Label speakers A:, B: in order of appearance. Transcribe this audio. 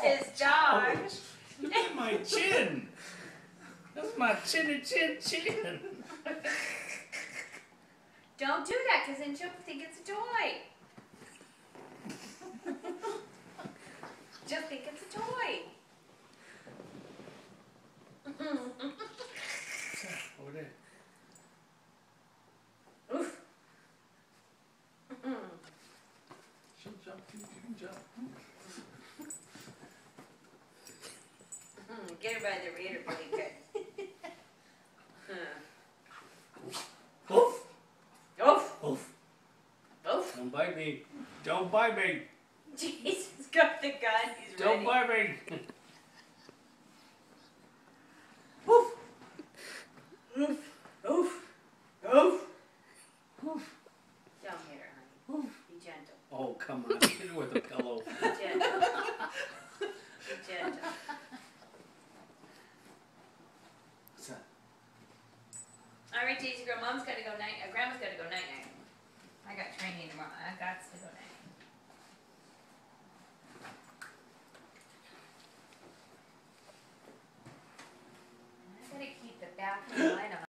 A: his dog.
B: Look at my chin. That's my chin.
A: Don't do that, because then she'll think it's a toy. She'll think it's a toy.
B: Over there.
A: Oof.
B: She'll jump too. She can jump.
A: Get her by the rear pretty good.
B: Oof.
A: Oof.
B: Oof.
A: Oof.
B: Don't bite me. Don't bite me.
A: Jesus, got the gun. He's
B: Don't
A: ready.
B: bite me.
A: Oof. Oof. Oof. Oof.
B: Oof.
A: Don't hit her, honey.
B: Oof.
A: Be gentle.
B: Oh, come on. Hit her with a pillow.
A: Be gentle. Be gentle.
B: What's that?
A: All right, Daisy girl, Mom's got to go night. Grandma's got to go night night.